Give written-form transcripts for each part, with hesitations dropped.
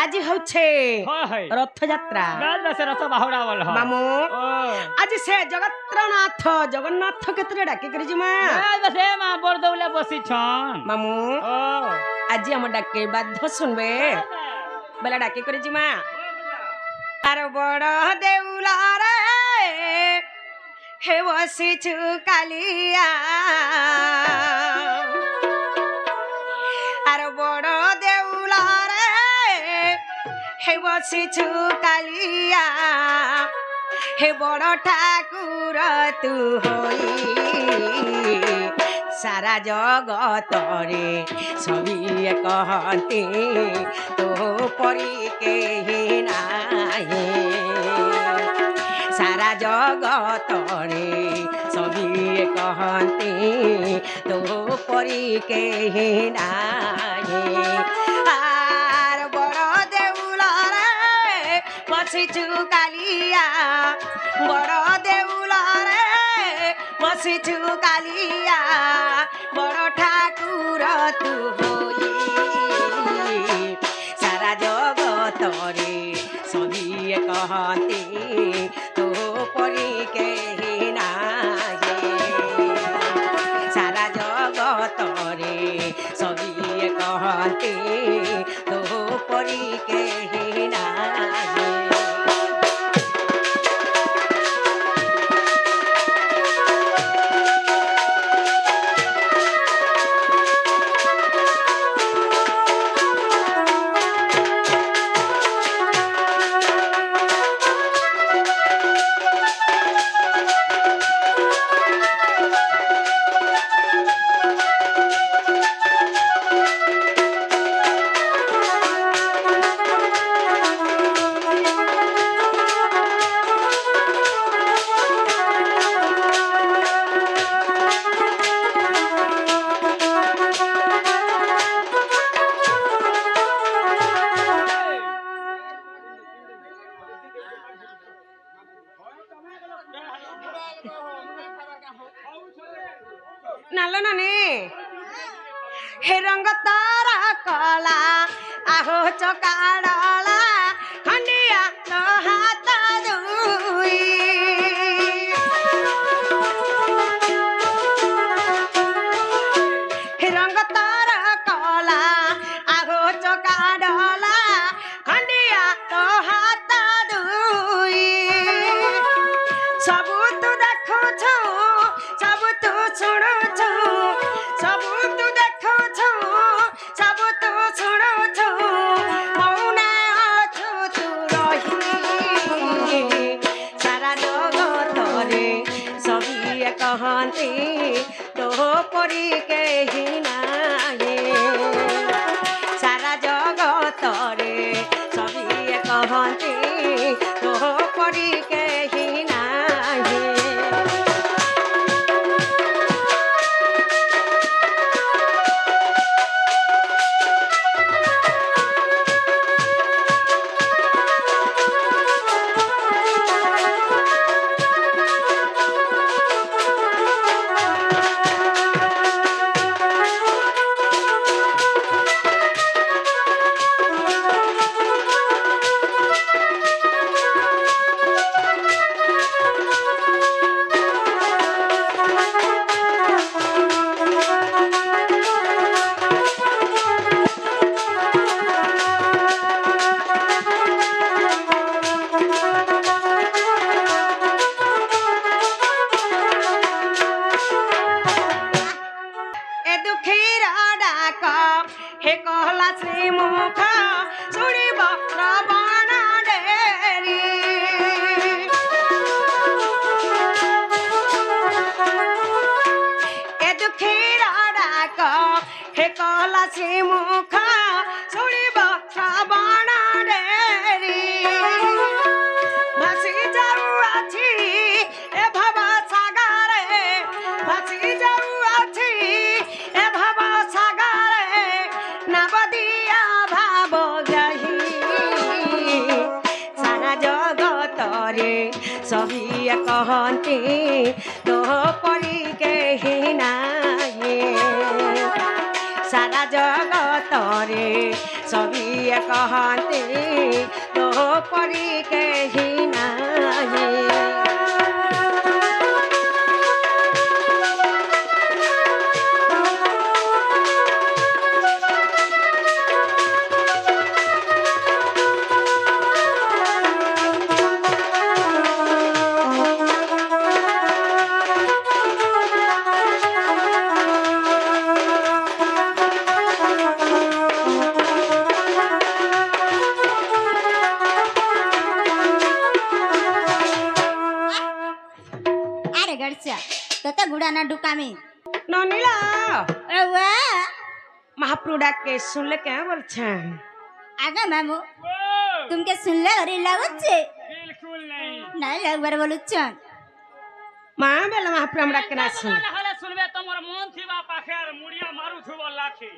আজি হচ্ছে রথযাত্রা রথ বাহুড়া বল মামু আজি সে জগত্রনাথ জগন্নাথ ক্ষেত্রে ডাকি করি মা সে মা বরদৌলে বসিছন মামু আজি আমার ডাকে বাধ্য শুনবে বেলা ডাকি করেছি মা আর বড় দেউলারে হে বসিছু কালিয়া আর বড় দেউলারে হে বসিছু কালিয়া হে বড় ঠাকুর তু হই সারা জগতরে সবিয়ে কহতি তো পরি কেহি নাহি সারা জগতরে সবিয়ে কহতি তো পরি কেহি নাহি আর বড় দেউলরে বসিছু কালিয়া বড় দেউলরে বসিছু কালিয়া বড় ঠাকুর তু হই সারা জগতরে সবিয়ে কহতি তো পরি কেহি নাহি সারা জগতরে সবিয়ে কহতি তো পরি কেহি নাহি নালো নানি হে রঙ তারা কলা আহো চকাড়লা খন্ডিয়া তো হাত দুই হে রঙ তারা কলা আহো চকাড়লা খন্ডিয়া তো হাত দুই সবু তু দেখুছু সবু তু শুণুছু সবু তু দেখুছু সবু তু শুণুছু মৌনে অছু তু রহি সারা জগতরে সবিয়ে কহନ୍ତି তো পরি কেহি নাহি সারা জগতরে সবিয়ে কহନ୍ତି তো পরি কেহি নাহি হে কহলা শ্রীমুখ শুনিব শ্রবণ ডেরি এ দুঃখীর ডাক হে কহলা শ্রীমুখ শুনিব শ্রবণ ডেরি ভাসি যাউআছি এ ভব সাগরে ভাসি যাউআছি এ ভব সাগরে নবদিয়া ভাব গ্রাহী সারা জগতরে সবিয়ে কহନ୍ତି তো পরি কেহি নাহি সারা জগতরে সবিয়ে কহନ୍ତି परी कही नाही अरे गडच्या तो तर गुडाना डुकामी ननीला एवा महाप्रभु डाक के सुन ले क्या बोल छन आगा मामू तुमके सुनले अरे लागत छे बिल्कुल नहीं नहीं लगबर बोलुछन मां बेला महाप्रभु डाक के ना सुन हले सुनबे तमर मन थिबा पाखेर मुड़िया मारू थुबो लाठी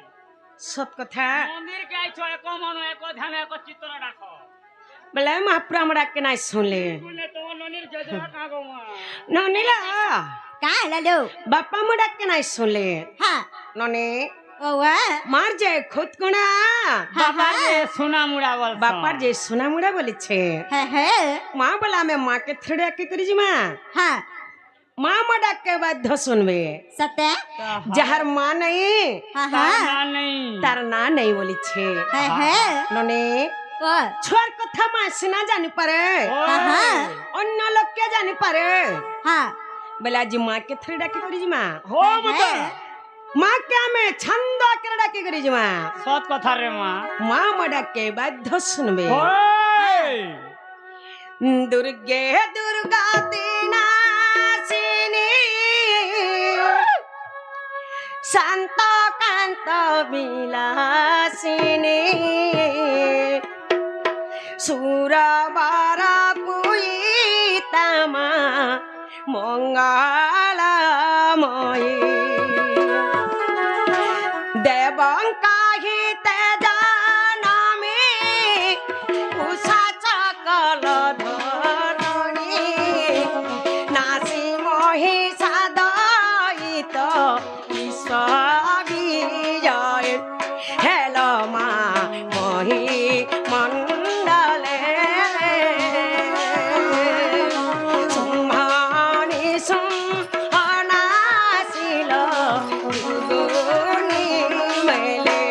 सत कथा मंदिर के आइछो एको मन एको ध्यान एको चित्त राखो बेला महाप्रभु डाक के ना सुन ले सुने तो ननिर गजरा कागो मा ननीला का लालो बापा मु डाक के ना सुन ले हां ननी ओवा मार जे खुद कोना बाबा रे सुना मुड़ा बोल बापार जे सुना मुड़ा बोली छे हे मां बोला मैं मां के थड़े के करी जी मां हां मां मडा के बाद सुनबे सत्य जहर मां नहीं हां हां ना नहीं तार ना नहीं बोली छे हे नने ओ छोर कथा मां सुना जानी पारे हां अन्य लोग के जानी पारे हां बेला जी मां के थड़े के करी जी मां हो बता मां क्या में छंद के डाके करी जी मां सत कथा रे मां मां मडा के बाद सुनबे ओए दुर्गे दुर्गा तीना शांत कांत विलासिनी सुरबारा पुईतमा मंगलमयी देवंकाहि तेजानामि उषा चकल धरणी नासी महिषा दयित विजय हेलो मा मही मंडले सुम्हानि सुम्हनाशिल दुदुनि मेले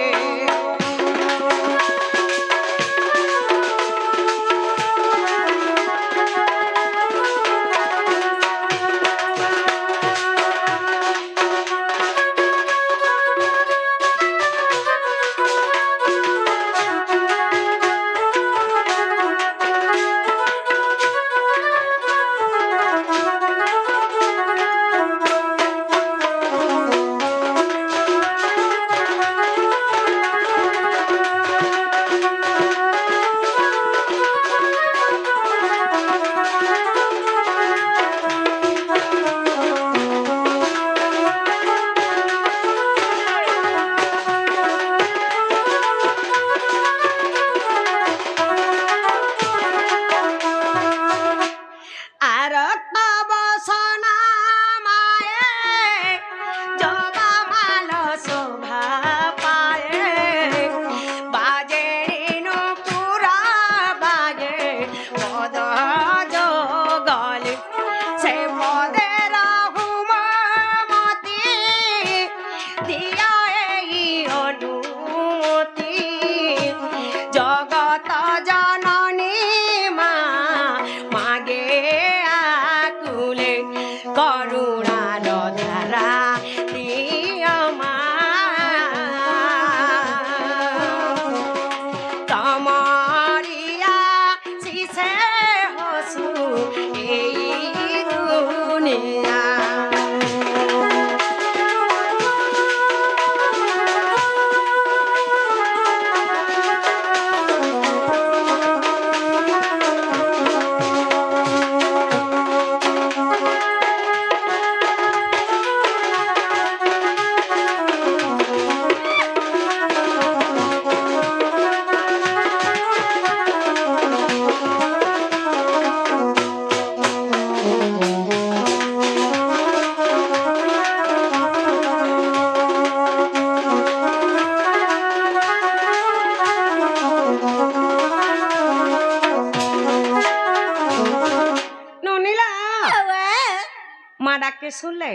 ডাকে শুনলে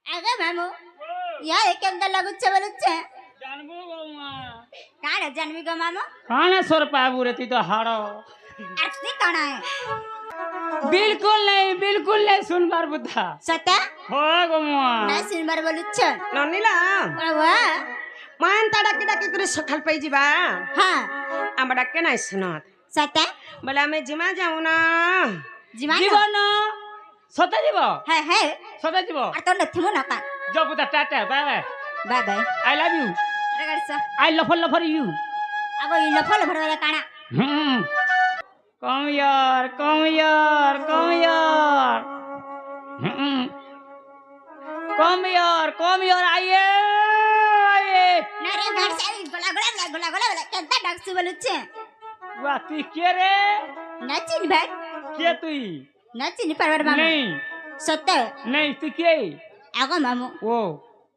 আগে মামু ইয়া কেমন লাগুছে বলছে জানবো বৌমা কারে জানবি গো মামু কানে সর পাবু রে তুই তো হাড় আসতে কানা बिल्कुल नहीं सुनबार बुद्धा সত্যা हो गोमा না শুনবার বলছ ননিলা বাবা মান তা ডাকি ডাকি করে সকাল পাই যাবা হ্যাঁ আমার ডাকে নাই শুনত সত্যা বলে আমি জিমা যাও না জীবন जीवन सता जीव হ্যাঁ হ্যাঁ सता जीव আর তো নথিমু না পা जो बुद्धा tata bye bye bye bye I love you রেগাড়ছ आई लफर यू আগো ইলো ফল ভরবে কানা कम यार कम यार आइए না রে গাড়ছ গোলা কেন ডাকছ বলছ वाह तू के रे না চিনি ভাই के तू না চিনি পারবার মামু नहीं সত্য नहीं तू के আগো মামু ओ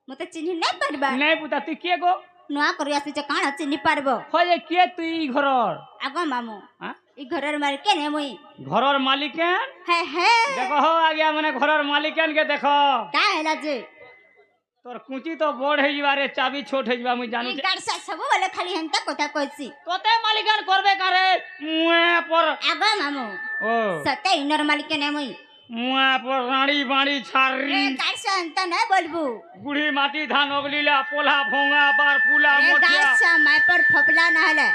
মতে চিনি নাই পারবা नहीं पुता तू के गो নুয়া করি আসিছে কানা চিনি পারবো हो जे के तू घरर আগো মামু हां ই ঘরের মার কেনে মুই ঘরর মালিকেন হ্যাঁ হ্যাঁ देखो हो आ गया माने घरर मालिकेन के देखो কা হেলা যে तोर कुची तो बोड़ है जीवा रे चाबी छोट है जीवा मुई जानू ই গাড়ছা সব বলে খালি হেনতা কথা কইছি तोते मालिकान करबे करे मुए पर আগো মামু ओ সত্যি নরমালি কেনে মুই मुए पर रानी बाणी छारी গাড়ছা হেনতা না বলবু गुड़ी माटी धान ओगलीला पोला भोंगा बार पुला मोटिया গাড়ছা মাই पर ফপলা না হলে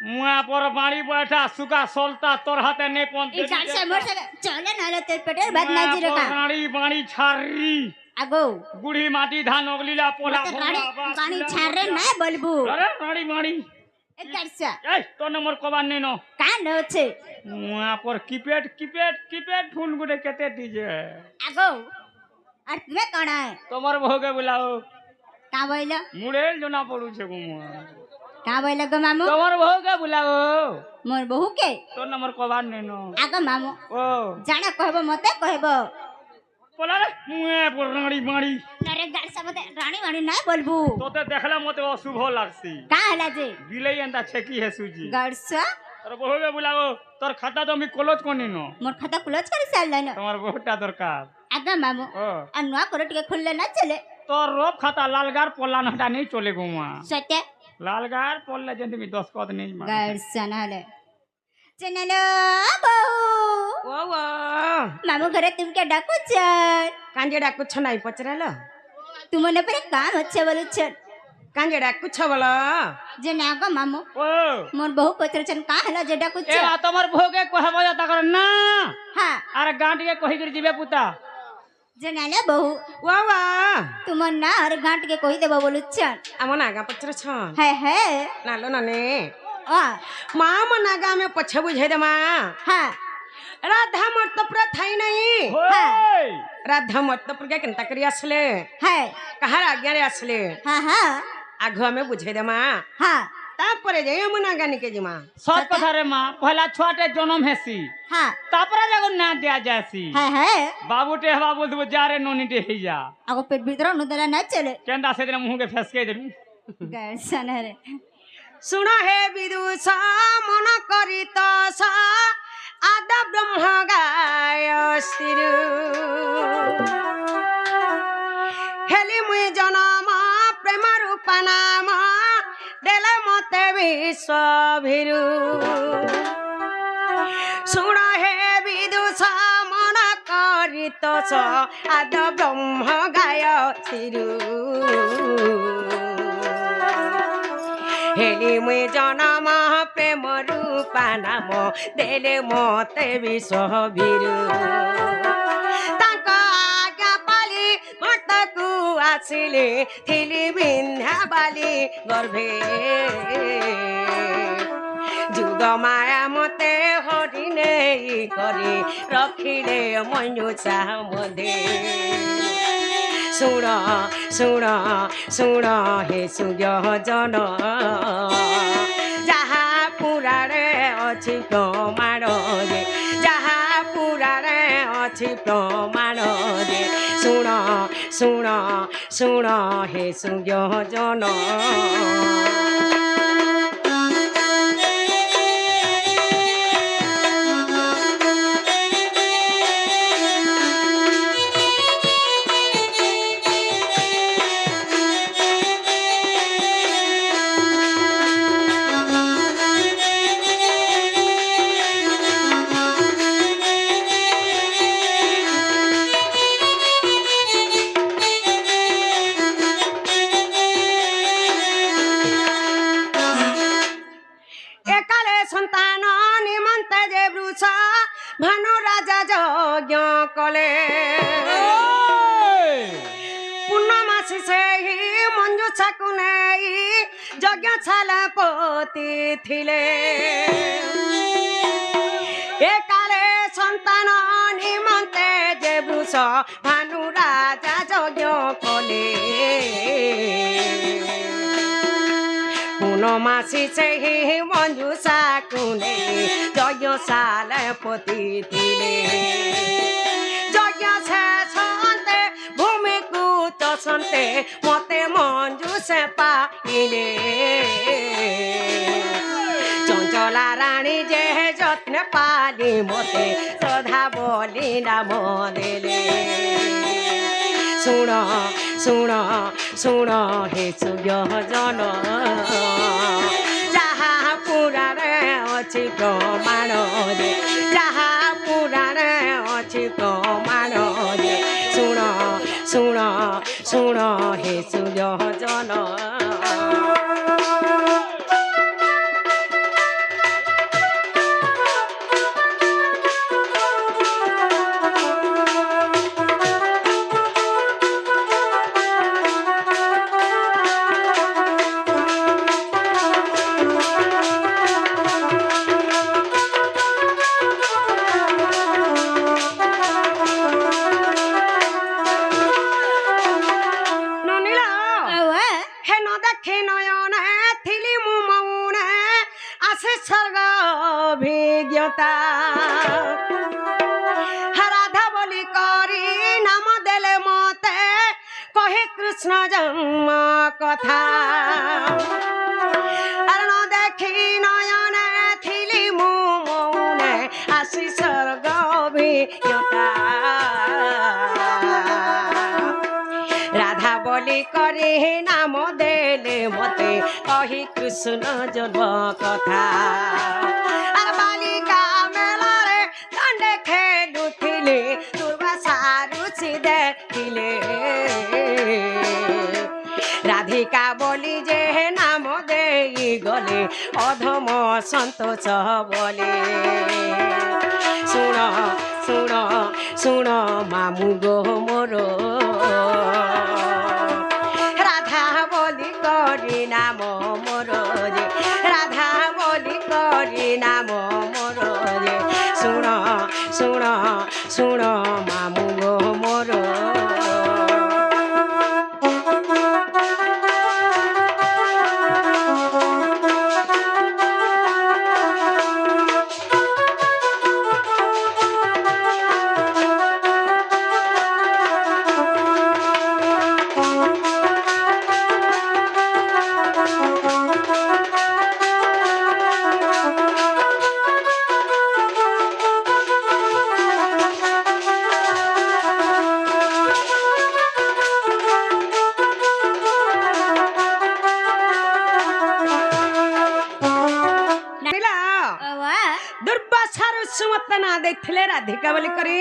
मुए पर बाणी बैठा सुका सोलता तोर हाथे ने पन ই গাড়ছা মোর সঙ্গে চলে না হলে তোর পেটের ভাত না জিরে কা रानी बाणी छारी আগো गुड़ी माटी धान ओगलीला पोला মতে भोंगा রানী बार পানি ছাড়ে না বলবু अरे रानी बाणी এ গাড়ছা ए तो नंबर कबान ने नो কান হচ্ছে मुआ पर कीपैड फोन गुडे केते दीजे আগো আর তুমি কোন তোমার ভোগে বুলাও কা বইল মুড়েল জনা পড়ুছে গুমা কা বইল গো মামু তোমার ভোগে বুলাও মোর বহু কে তো নম্বর কবার নেনো আগো মামু ও জানা কহব মতে কহব পোলা রে মুয়ে পর রানী বাড়ি নরে গাড়ছা মতে রানী মানি নাই বলবু তোতে দেখলা মতে অশুভ লাগছি কা হেলা যে বিলেই এন্তা ছেকি হেসুজি গাড়ছা তোর ভোগে বুলাও তোর খাতা তো আমি কলজ কোনি নো মোর খাতা ক্লোজ করে চাললাই না তোমার বহুটা দরকার আগো মামু ও আর নয়া করে টিকে খুললে না চলে তোর রব খাতা লালগার পল্লা নটা নেই চলে গুমা সত্য লালগার পল্লা যেন তুমি 10 কদ নেই মা গাড়ছা না হলে চনলো বউ ও ও মামু ঘরে তুমকে ডাকুছ কাঞ্জে ডাকুছ নাই পচরালো তোমার পরে কাম হচ্ছে বলছ কাঞ্জে ডাকুছ বল যে না গো মামু ও মোর বহু পচরছন কা হেলা যে ডাকুছ এ তোমার ভোগে কহব যা কর না হ্যাঁ আর গাঁটিকে কহি করে দিবে পুতা যে নালে বহু ও ও তোমার না আর গাঁটকে কই দেব বলছ আমো নাগা পচরছ হ্যাঁ হ্যাঁ নালো নানে ও মা নাগা আমি পছে বুঝাই দে মা হ্যাঁ রাধা মর্ত পুরা থাই নাই होय রাধা মর্ত পুরা কেনতা করি আসলে হ্যাঁ কাহার আজ্ঞারে আসলে হ্যাঁ হ্যাঁ আঘু আমি বুঝাই দে মা হ্যাঁ তারপরে যাই আমো নাগা নিকে জিমা সব কথা রে মা পহলা ছুয়াটে জন্ম হেসি হ্যাঁ তারপরে যখন না দেয়া যাসি হ্যাঁ হ্যাঁ বাবুটে হবা বলবো যা রে ননিটে হই যা আগো পেট ভিতর অনুদলা না চলে কেন্দা সেদিন মুহকে ফেসকে দেবি গাড়ছা না রে শুণ হে বিদুষা মন করি তস আদ ব্রহ্ম গায় শিরু হেলি মুই জনম প্রেম রূপ নাম দেলে মতে বিশ্ব ভীরু শুণ হে বিদুষা মন করি তস আদ ব্রহ্ম গায় শিরু হেলি মুই জনম প্রেম রূপা নাম দেলে মতে বিশ্ববীরু তাঙ্ক আজ্ঞা পালি মতকু আসিলে থিলি বিন্ধ্যা বালি গর্ভে যুগ মায়া মতে হরি নেই করে রখিলে মনুষা মধ্যে শুণ শুণ শুণ হে সুজন যাহা পুরাণে অছি প্রমাণ রে যাহা পুরাণে অছি প্রমাণ রে শুণ শুণ শুণ হে সুজন সন্তান নিমন্তে যে বৃষ ভানু রাজা যজ্ঞ কলে ପୂର୍ଣ୍ଣମାସୀ ସେହି ମଞ୍ଜୁଷାକୁ ନେଇ ଯଜ୍ଞଶାଳ ପତି ଥିଲେ ଏ କାଳେ ସନ୍ତାନ ନିମନ୍ତେ ଯେ ବୃଷ ଭାନୁ ରାଜା ଯଜ୍ଞ କଲେ ପୂର୍ଣ୍ଣମାସୀ ସେହି ମଞ୍ଜୁଷାକୁ ନେଇ ଯଜ୍ଞଶାଳ ପତି ଥିଲେ ଯଜ୍ଞ ଶେଷ সন্তে মতে মঞ্জু সে পাইলে চঞ্চলা রানী যে যত্ন পালি মতে সধা বলি নাম দেলে শুণ শুণ শুণ হে সুজন যাহা পুরাণে অছি প্রমাণ যে যাহা পুরাণে অছি প্রমাণ যে শুণ শুণ শুণ হে সুজন রাধা বলি করি নাম দেলে মতে কহে কৃষ্ণ জন্ম কথা আর ন দেখি নয়নে থিলি মু মৌনে আসি স্বর্গ অভিজ্ঞতা রাধা বলি করে নাম দেলে মতে কহি কৃষ্ণ জন্ম কথা আর বালিকা মেলারে দণ্ডে খেলুথিলে দুর্বাসা রুচি দেখিলে রাধিকা বলি যে নাম দেই গলে অধম সন্তোষ বলে শুণ শুণ শুণ মামু গো মোর রাধা বলি করি নাম মোর যে রাধা বলি করি নাম মোর যে শুণ শুণ শুণ মামু গো মোর না দেখলে রাধিকা বলি করে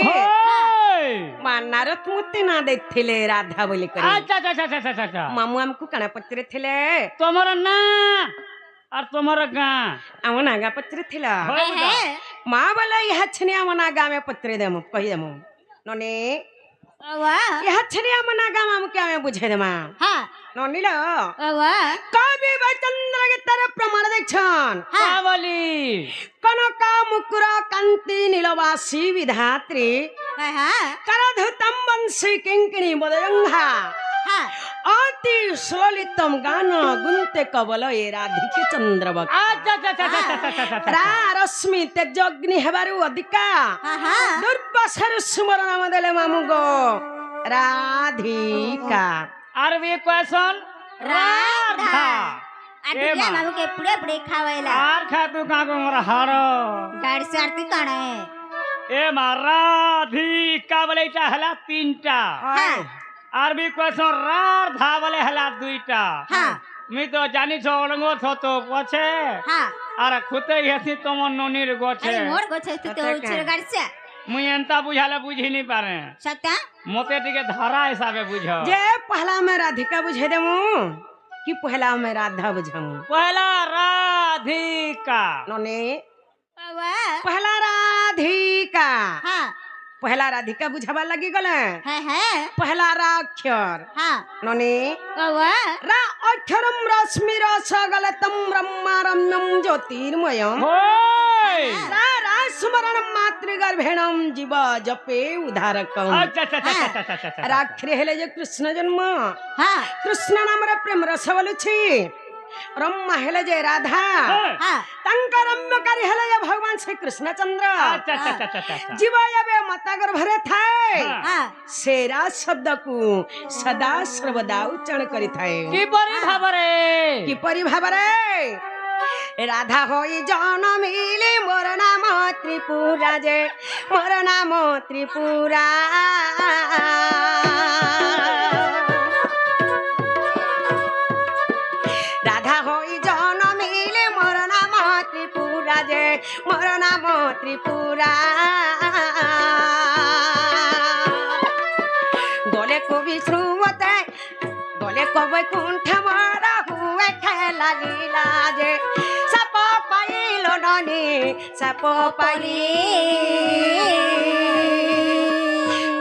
নারদ মূর্তি না দেখলে রাধা বলি করে মামু আমকু কানা পত্রে ଥିଲେ তোমার না আর তোমার গাঁ ଆମ ନାଗା ପତ୍ରେ ଥିଲା ମା ବୋଲେ ଏହା ଛିନି ଆମ ନାଗା ଆମେ ପତ୍ରେ ଦେମୁ କହିଦେମୁ ନନି ଏହା ଛିନି ଆମ ନାଗା ଆମକୁ ଆମେ ବୁଝେଇ ଦେମା ନନି ଲ କବି ବୈଚନ୍ଦ୍ର ଗୀତାରେ ପ୍ରମାଣ ଦେଇଛନ୍ বলি কনকা মুকুর কান্তি নীলবাসী বিধাত্রী করধুতম বংশী কিঙ্কিণী বদয়ঙ্ঘা অতি সুললিতম গান গুনতে কবল এ রাধিকে চন্দ্রবক রা রশ্মি তেজগ্নি হেবারু অধিকা দুর্বাসার সুমর নাম দেলে মামু গো রাধিকা আর বি কোয়েশন রাধা आटुया मामू के पुड़े पुड़े खावेला आर खा तू का को मोर हार गाड़ी से आरती काने ए राधिका बोले ता हला तीनटा आर भी क्वेश्चन राधा बोले हला दुईटा मी तो जानी छो ओलंगो छो तो पछे आर खुते हेसी तम ननीर गोछे अरे मोर गोछे तो उचर गाड़ी से मुई एंता बुझाले बुझी नहीं पारे सत्ता मोते टिके धारा हिसाबे बुझो जे पहला में राधिका बुझे देमु कि पहला में राधा बुझमु पहला राधिका नने पहला राधिका हाँ पहला राधिका बुझावा लगी गले है पहला राक्षर हाँ ननी रा अक्षरम रश्मि रसगलतम ब्रह्मारम्यम ज्योतिर्मयम होय रा रा स्मरण मातृगर्भेणम जीव जपे उद्धारकम अच्छा अच्छा अच्छा अच्छा अच्छा अच्छा राक्षरी हेले जे कृष्ण जन्म हाँ कृष्ण नाम रे प्रेम रस बोलुछि रम्मा हेले जे राधा हाँ तांका रम्यकारी हेले जे भगवान श्री कृष्णचंद्र अच्छा अच्छा अच्छा अच्छा जीव एबे माता गर्भरे थाए हाँ सेरा शब्द को सदा सर्वदा उच्चारण करी थाए की परी भाबरे किपरि भाबरे राधा होई जनमिले मोर नाम त्रिपुरा जे मोर नाम त्रिपुरा राधा होई जनमिले मोर नाम त्रिपुरा जे मोर नाम त्रिपुरा गले को विष्णुवते गले को वैकुंठ मारा हुए खेला लीला जे सप पाइलो ननी सप पाइली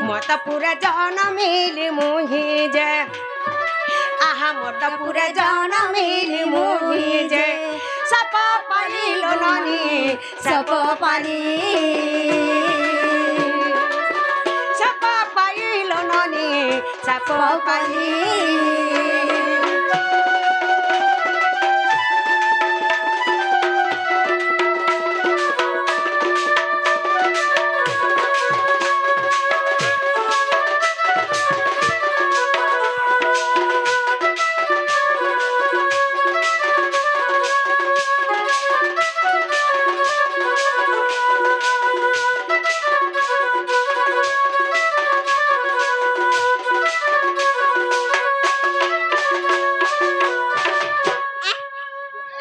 मत पूरा जनमिली मुही जे आहा मत पूरा जनमिली मुही जे सप पाइलो ननी सप पाइली सप पाइलो ननी सप पाइली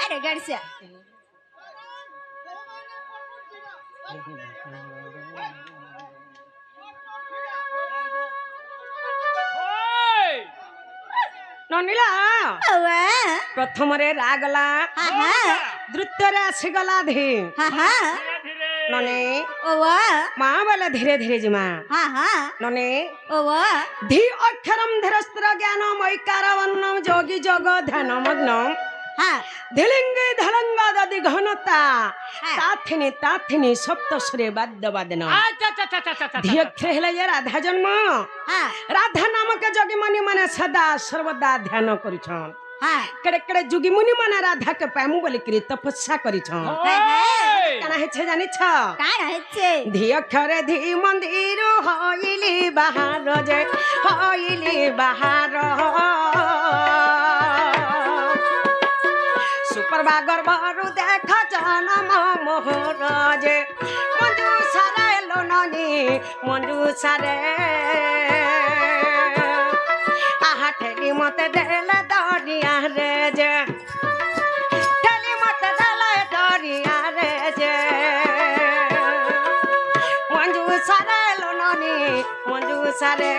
अरे गड़सिया होय ननिला प्रथम रे रागला हाँ हाँ द्वितीय रे आसीगला धी हाँ हाँ धीरे धीरे नने ओवा माँ बोले धीरे धीरे जिमा हाँ हाँ नने ओवा धी अक्षरम धीरस्त्र ज्ञानम ऐकारवन्नम जोगी जोग ध्यान मग्नम हाँ धिलिंगे धलंगा ददि घनता ताथिनी सप्तस्वरे वाद्य वादन अच्छा अच्छा अच्छा अच्छा अच्छा धी अक्षर हेले जे राधा जन्म हाँ राधा नामक जोगी मुनि माने सदा सर्वदा ध्यान करिछन हाँ केड़े केड़े जोगी मुनि माने राधा के पामु बोली करी तपस्या करिछन होय काना हेछे जानि छ का रहे छे धी अक्षरे धी मंदिर होइली बाहर जे होइली बाहर सुपरबा गर्भरु देखा जनम मोहर जे मंजू सारे लोननी मंजू सारे आहा ठेली मते देले दरिया रे जे ठेली मते देले दरिया रे जे मंजू सारे लोननी मंजू सारे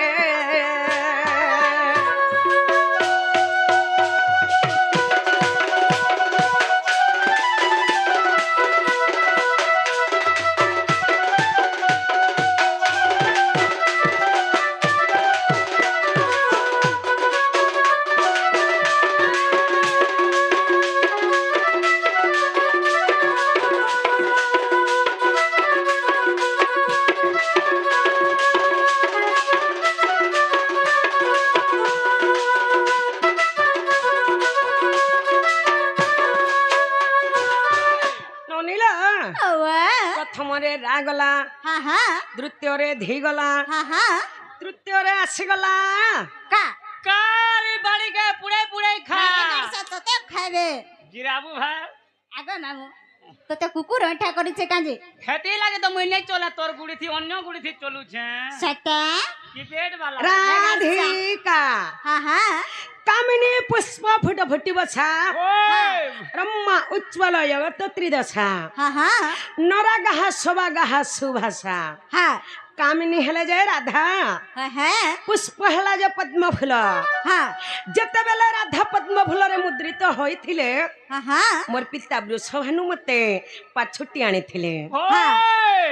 प्रथम रे रागला हाँ हाँ द्वितीय रे धी गला हाँ हाँ तृतीय रे आसीगला का कारी बाड़ी के पुड़े पुड़े खा तो ते खाबे जिराबू भाई आगो मामू तो ते कुकुर अठा करी छे काजे खेती लागे तो मुई नहीं चला तोर गुड़ी थी अन्य गुड़ी थी चलू छे सटा की पेट वाला राधिका हाँ हाँ कामिनी पुष्प फुट फुटी बछा ओय ब्रह्मा उज्ज्वल जगत त्रिदशा हाँ हाँ नरगाह शोभागाह सुभाषा हाँ कामिनी हेले जे राधा पुष्प हेला जे पद्म फूल जते बेले राधा पद्म फूल रे मुद्रित होइथिले मोर पिता वृषभानु मते पाछुटी आनिथिले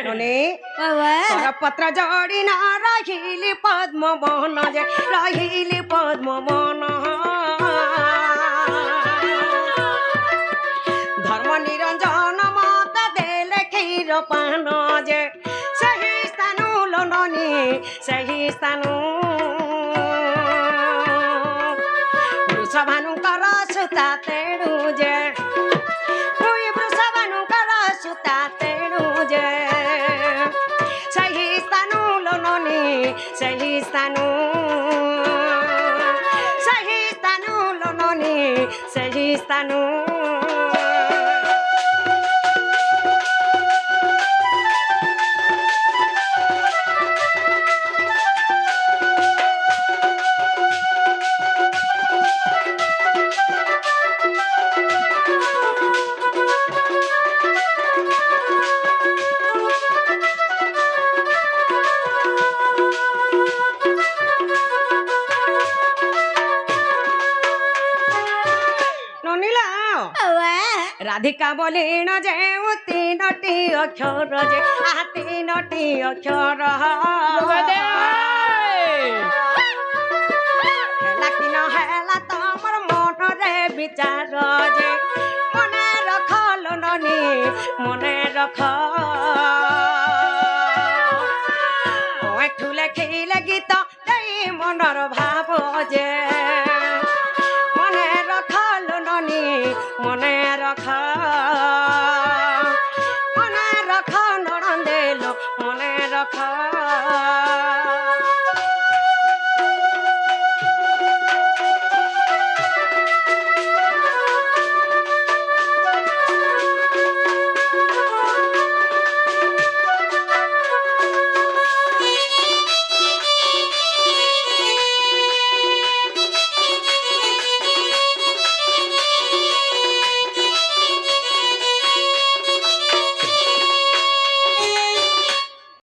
नने तोर पत्र जोड़ी ना रहिली पद्म वन जे रहिली पद्म वन धर्म निरंजन मत देले क्षीर पान जे सही स्थानु लननी सही स्थानु वृषभानुकर सुता तेणु जे वृषभानुकर सुता तेणु जे सही स्थानु लननी सही स्थानु लननी सही स्थानु राधिका बोले न जे तीनटी अक्षर जे तीनटी अक्षर हेला कि न हेला तमर मन रे विचार जे मने रख लननी मने रख ठुले खिले गीत देई मनर भाव जे मने रख लननी मने रख